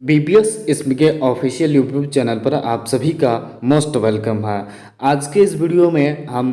BBS इसमी के official YouTube channel पर आप सभी का मोस्ट वेलकम है। आज के इस वीडियो में हम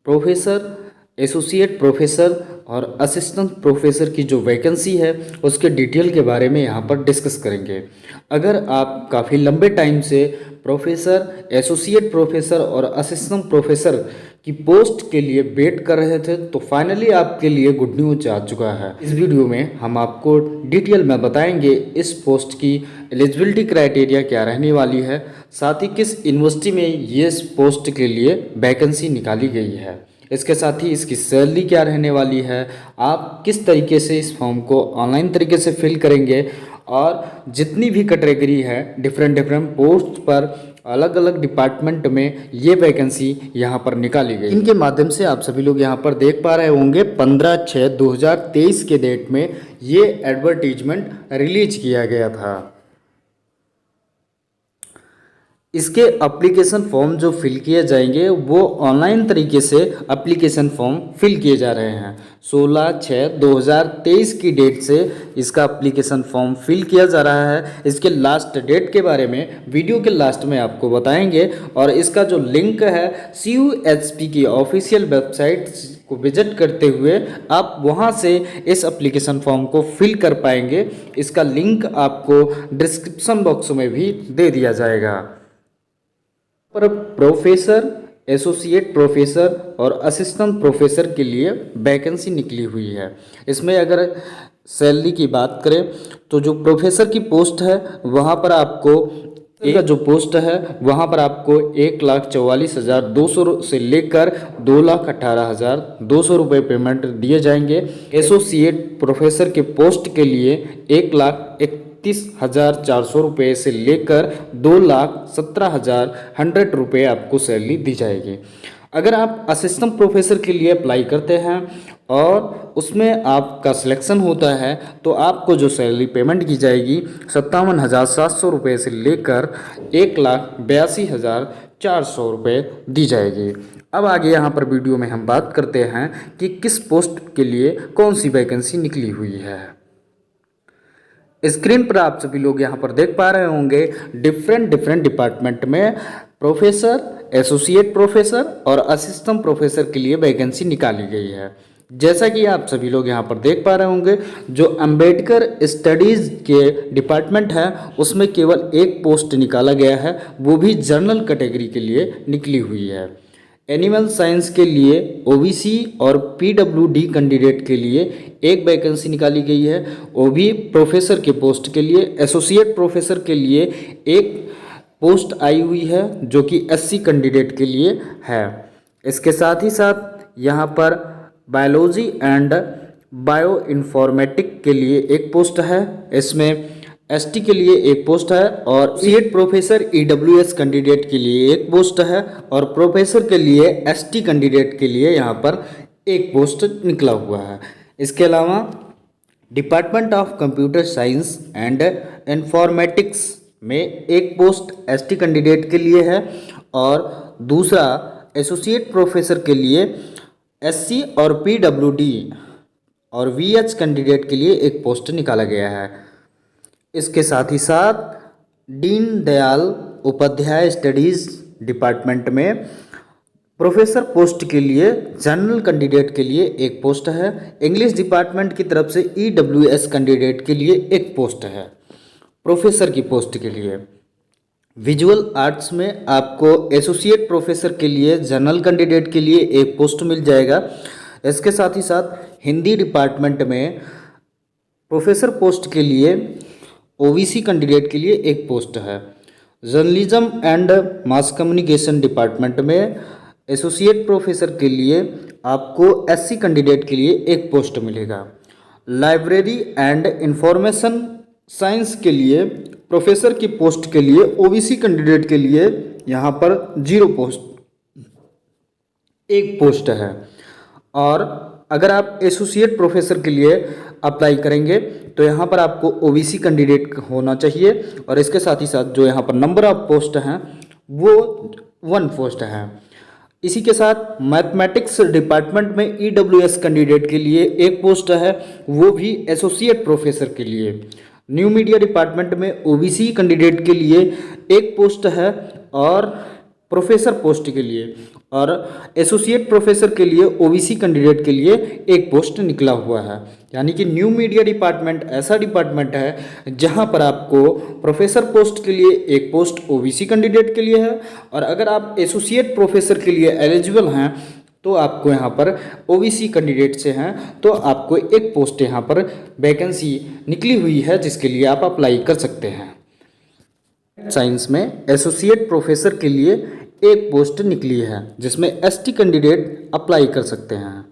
प्रोफेसर, एसोसिएट प्रोफेसर और असिस्टेंट प्रोफेसर की जो वैकेंसी है उसके डिटेल के बारे में यहाँ पर डिस्कस करेंगे। अगर आप काफ़ी लंबे टाइम से प्रोफेसर, एसोसिएट प्रोफेसर और असिस्टेंट प्रोफेसर की पोस्ट के लिए वेट कर रहे थे तो फाइनली आपके लिए गुड न्यूज आ चुका है। इस वीडियो में हम आपको डिटेल में बताएंगे इस पोस्ट की एलिजिबिलिटी क्राइटेरिया क्या रहने वाली है, साथ ही किस यूनिवर्सिटी में ये इस पोस्ट के लिए वैकेंसी निकाली गई है, इसके साथ ही इसकी सैलरी क्या रहने वाली है, आप किस तरीके से इस फॉर्म को ऑनलाइन तरीके से फिल करेंगे और जितनी भी कैटेगरी है डिफरेंट पोस्ट पर अलग अलग डिपार्टमेंट में ये वैकेंसी यहाँ पर निकाली गई। इनके माध्यम से आप सभी लोग यहाँ पर देख पा रहे होंगे 15/6/2023 के डेट में ये एडवर्टीजमेंट रिलीज किया गया था। इसके एप्लीकेशन फॉर्म जो फिल किए जाएंगे वो ऑनलाइन तरीके से एप्लीकेशन फॉर्म फिल किए जा रहे हैं। 16/6/2023 की डेट से इसका एप्लीकेशन फॉर्म फिल किया जा रहा है। इसके लास्ट डेट के बारे में वीडियो के लास्ट में आपको बताएंगे और इसका जो लिंक है CUHP की ऑफिशियल वेबसाइट को विजिट करते हुए आप वहां से इस एप्लीकेशन फॉर्म को फिल कर पाएंगे। इसका लिंक आपको डिस्क्रिप्शन बॉक्स में भी दे दिया जाएगा। पर प्रोफेसर, एसोसिएट प्रोफेसर और असिस्टेंट प्रोफेसर के लिए वैकेंसी निकली हुई है। इसमें अगर सैलरी की बात करें तो जो प्रोफेसर की पोस्ट है वहाँ पर आपको जो पोस्ट है वहाँ पर आपको 1,44,200 से लेकर 2,18,200 रुपये पेमेंट दिए जाएंगे। एसोसिएट प्रोफेसर के पोस्ट के लिए 1,31,400 रुपये से लेकर 2,17,100 रुपये आपको सैलरी दी जाएगी। अगर आप असिस्टेंट प्रोफेसर के लिए अप्लाई करते हैं और उसमें आपका सिलेक्शन होता है तो आपको जो सैलरी पेमेंट की जाएगी 57,700 रुपये से लेकर 1,82,400 रुपये दी जाएगी। अब आगे यहाँ पर वीडियो में हम बात करते हैं कि किस पोस्ट के लिए कौन सी वैकेंसी निकली हुई है। स्क्रीन पर आप सभी लोग यहाँ पर देख पा रहे होंगे डिफरेंट डिपार्टमेंट में प्रोफेसर, एसोसिएट प्रोफेसर और असिस्टेंट प्रोफेसर के लिए वैकेंसी निकाली गई है। जैसा कि आप सभी लोग यहाँ पर देख पा रहे होंगे जो अंबेडकर स्टडीज़ के डिपार्टमेंट है उसमें केवल एक पोस्ट निकाला गया है, वो भी जनरल कैटेगरी के लिए निकली हुई है। एनिमल साइंस के लिए OBC और PWD कैंडिडेट के लिए एक वैकेंसी निकाली गई है। वो भी प्रोफेसर के पोस्ट के लिए। एसोसिएट प्रोफेसर के लिए एक पोस्ट आई हुई है जो कि SC कैंडिडेट के लिए है। इसके साथ ही साथ यहाँ पर बायोलॉजी एंड बायो इन्फॉर्मेटिक के लिए एक पोस्ट है। इसमें ST के लिए एक पोस्ट है और सीएट प्रोफेसर EWS कैंडिडेट के लिए एक पोस्ट है और प्रोफेसर के लिए ST कैंडिडेट के लिए यहाँ पर एक पोस्ट निकला हुआ है। इसके अलावा department of computer science and informatics में एक पोस्ट ST कैंडिडेट के लिए है और दूसरा एसोसिएट प्रोफेसर के लिए SC और PWD और VH कैंडिडेट के लिए एक पोस्ट निकाला गया है। इसके साथ ही साथ दीन दयाल उपाध्याय स्टडीज़ डिपार्टमेंट में प्रोफेसर पोस्ट के लिए जनरल कैंडिडेट के लिए एक पोस्ट है। इंग्लिश डिपार्टमेंट की तरफ से EWS कैंडिडेट के लिए एक पोस्ट है प्रोफेसर की पोस्ट के लिए। विजुअल आर्ट्स में आपको एसोसिएट प्रोफेसर के लिए जनरल कैंडिडेट के लिए एक पोस्ट मिल जाएगा। इसके साथ ही साथ हिंदी डिपार्टमेंट में प्रोफेसर पोस्ट के लिए OBC कैंडिडेट के लिए एक पोस्ट है। Journalism and mass communication department में एसोसिएट प्रोफेसर के लिए आपको SC कैंडिडेट के लिए एक पोस्ट मिलेगा। लाइब्रेरी एंड इंफॉर्मेशन साइंस के लिए प्रोफेसर की पोस्ट के लिए OBC कैंडिडेट के लिए यहाँ पर 0 पोस्ट, एक पोस्ट है। और अगर आप एसोसिएट प्रोफेसर के लिए अप्लाई करेंगे तो यहाँ पर आपको OBC कैंडिडेट होना चाहिए और इसके साथ ही साथ जो यहाँ पर नंबर ऑफ पोस्ट हैं वो 1 पोस्ट है। इसी के साथ मैथमेटिक्स डिपार्टमेंट में EWS कैंडिडेट के लिए एक पोस्ट है, वो भी एसोसिएट प्रोफेसर के लिए। न्यू मीडिया डिपार्टमेंट में ओबीसी कैंडिडेट के लिए एक पोस्ट है और प्रोफेसर पोस्ट के लिए, और एसोसिएट प्रोफेसर के लिए ओबीसी कैंडिडेट के लिए एक पोस्ट निकला हुआ है। यानी कि न्यू मीडिया डिपार्टमेंट ऐसा डिपार्टमेंट है जहां पर आपको प्रोफेसर पोस्ट के लिए एक पोस्ट ओबीसी कैंडिडेट के लिए है, और अगर आप एसोसिएट प्रोफेसर के लिए एलिजिबल हैं तो आपको यहाँ पर ओबीसी कैंडिडेट से हैं तो आपको एक पोस्ट यहाँ पर वैकेंसी निकली हुई है जिसके लिए आप अप्लाई कर सकते हैं। साइंस में एसोसिएट प्रोफेसर के लिए एक पोस्ट निकली है जिसमें एसटी कैंडिडेट अप्लाई कर सकते हैं।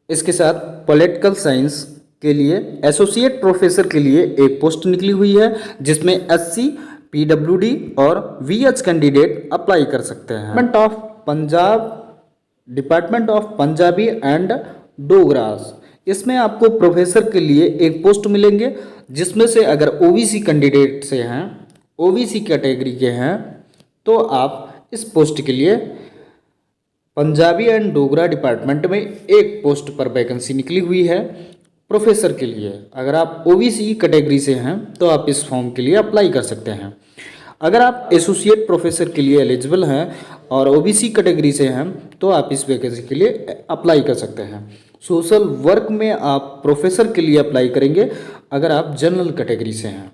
इसके साथ पॉलिटिकल साइंस के लिए एसोसिएट प्रोफेसर के लिए एक पोस्ट निकली हुई है जिसमें एससी, पीडब्ल्यूडी और वीएच कैंडिडेट अप्लाई कर सकते हैं। डिपार्टमेंट ऑफ पंजाबी एंड डोगरास, इसमें आपको प्रोफेसर के लिए एक पोस्ट मिलेंगे जिसमें से अगर ओबीसी कैंडिडेट से हैं, ओबीसी कैटेगरी के हैं तो आप इस पोस्ट के लिए पंजाबी एंड डोगरा डिपार्टमेंट में एक पोस्ट पर वैकेंसी निकली हुई है प्रोफेसर के लिए। अगर आप ओबीसी कैटेगरी से हैं तो आप इस फॉर्म के लिए अप्लाई कर सकते हैं। अगर आप एसोसिएट प्रोफेसर के लिए एलिजिबल हैं और ओबीसी कैटेगरी से हैं तो आप इस वैकेंसी के लिए अप्लाई कर सकते हैं। सोशल वर्क में आप प्रोफेसर के लिए अप्लाई करेंगे अगर आप जनरल कैटेगरी से हैं।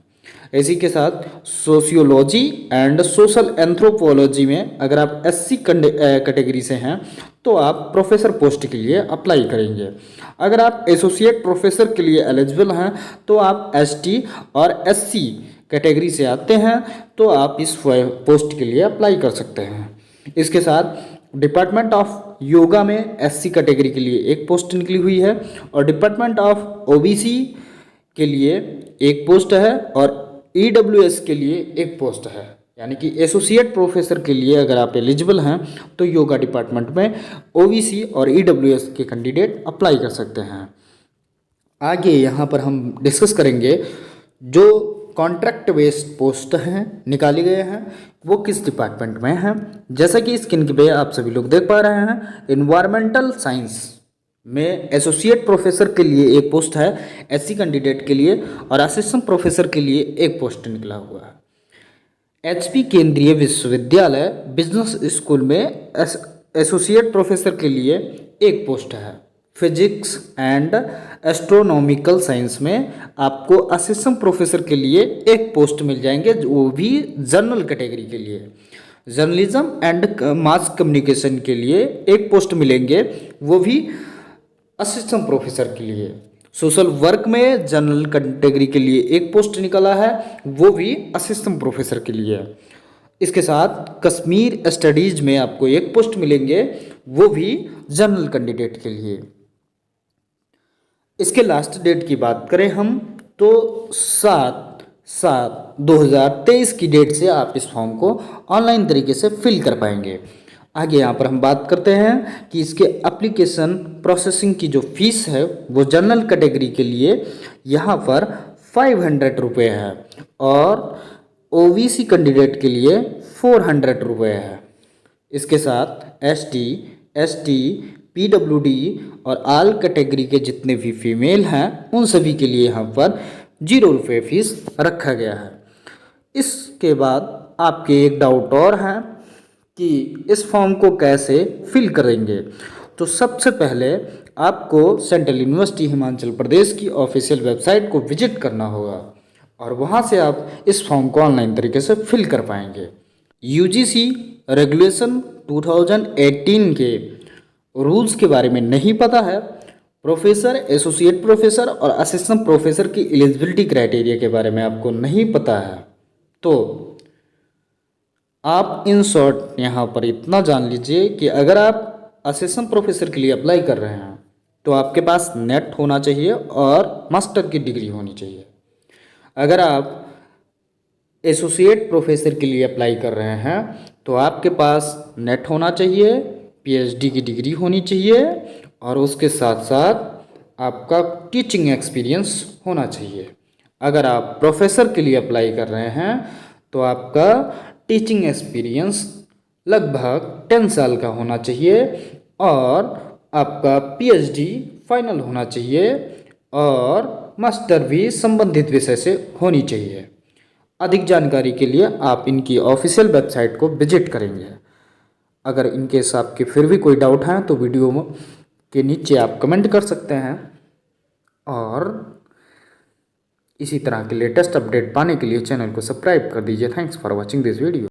इसी के साथ सोशियोलॉजी एंड सोशल एंथ्रोपोलॉजी में अगर आप एससी कैटेगरी से हैं तो आप प्रोफेसर पोस्ट के लिए अप्लाई करेंगे। अगर आप एसोसिएट प्रोफेसर के लिए एलिजिबल हैं तो आप एसटी और एससी कैटेगरी से आते हैं तो आप इस पोस्ट के लिए अप्लाई कर सकते हैं। इसके साथ डिपार्टमेंट ऑफ योगा में एससी कैटेगरी के लिए एक पोस्ट निकली हुई है और डिपार्टमेंट ऑफ ओबीसी के लिए एक पोस्ट है और ईडब्ल्यूएस के लिए एक पोस्ट है। यानी कि एसोसिएट प्रोफेसर के लिए अगर आप एलिजिबल हैं तो योगा डिपार्टमेंट में ओबीसी और ईडब्ल्यूएस के कैंडिडेट अप्लाई कर सकते हैं। आगे यहाँ पर हम डिस्कस करेंगे जो कॉन्ट्रैक्ट बेस्ड पोस्ट हैं निकाले गए हैं वो किस डिपार्टमेंट में हैं। जैसा कि स्क्रीन पे आप सभी लोग देख पा रहे हैं, एनवायरमेंटल साइंस में एसोसिएट प्रोफेसर के लिए एक पोस्ट है एससी कैंडिडेट के लिए और असिस्टेंट प्रोफेसर के लिए एक पोस्ट निकला हुआ है। एचपी केंद्रीय विश्वविद्यालय बिजनेस स्कूल में एसोसिएट प्रोफेसर के लिए एक पोस्ट है। फिजिक्स एंड एस्ट्रोनॉमिकल साइंस में आपको असिस्टेंट प्रोफेसर के लिए एक पोस्ट मिल जाएंगे, वो भी जनरल कैटेगरी के लिए। जर्नलिज्म एंड मास कम्युनिकेशन के लिए एक पोस्ट मिलेंगे, वो भी असिस्टेंट प्रोफेसर के लिए। सोशल वर्क में जनरल कैटेगरी के लिए एक पोस्ट निकला है, वो भी असिस्टेंट प्रोफेसर के लिए। इसके साथ कश्मीर स्टडीज में आपको एक पोस्ट मिलेंगे, वो भी जनरल कैंडिडेट के लिए। इसके लास्ट डेट की बात करें हम तो 7/7/2023 की डेट से आप इस फॉर्म को ऑनलाइन तरीके से फिल कर पाएंगे। आगे यहाँ पर हम बात करते हैं कि इसके एप्लीकेशन प्रोसेसिंग की जो फीस है वो जनरल कैटेगरी के लिए यहाँ पर 500 रुपये है और ओबीसी कैंडिडेट के लिए 400 रुपये है। इसके साथ एसटी, एसटी, पीडब्ल्यूडी और आल कैटेगरी के जितने भी फीमेल हैं उन सभी के लिए यहाँ पर 0 रुपये फीस रखा गया है। इसके बाद आपके एक डाउट और हैं कि इस फॉर्म को कैसे फिल करेंगे। तो सबसे पहले आपको सेंट्रल यूनिवर्सिटी हिमाचल प्रदेश की ऑफिशियल वेबसाइट को विजिट करना होगा और वहाँ से आप इस फॉर्म को ऑनलाइन तरीके से फिल कर पाएंगे। यूजीसी रेगुलेशन 2018 के रूल्स के बारे में नहीं पता है, प्रोफेसर, एसोसिएट प्रोफेसर और असिस्टेंट प्रोफेसर की एलिजिबिलिटी क्राइटेरिया के बारे में आपको नहीं पता है, तो आप इन शॉर्ट यहाँ पर इतना जान लीजिए कि अगर आप असिस्टेंट प्रोफेसर के लिए अप्लाई कर रहे हैं तो आपके पास नेट होना चाहिए और मास्टर की डिग्री होनी चाहिए। अगर आप एसोसिएट प्रोफेसर के लिए अप्लाई कर रहे हैं तो आपके पास नेट होना चाहिए, पीएचडी की डिग्री होनी चाहिए और उसके साथ साथ आपका टीचिंग एक्सपीरियंस होना चाहिए। अगर आप प्रोफेसर के लिए अप्लाई कर रहे हैं तो आपका टीचिंग एक्सपीरियंस लगभग 10 साल का होना चाहिए और आपका पीएचडी फाइनल होना चाहिए और मास्टर भी संबंधित विषय से होनी चाहिए। अधिक जानकारी के लिए आप इनकी ऑफिशियल वेबसाइट को विजिट करेंगे। अगर इनकेस आपके फिर भी कोई डाउट है तो वीडियो के नीचे आप कमेंट कर सकते हैं, और इसी तरह के लेटेस्ट अपडेट पाने के लिए चैनल को सब्सक्राइब कर दीजिए। Thanks for watching this video.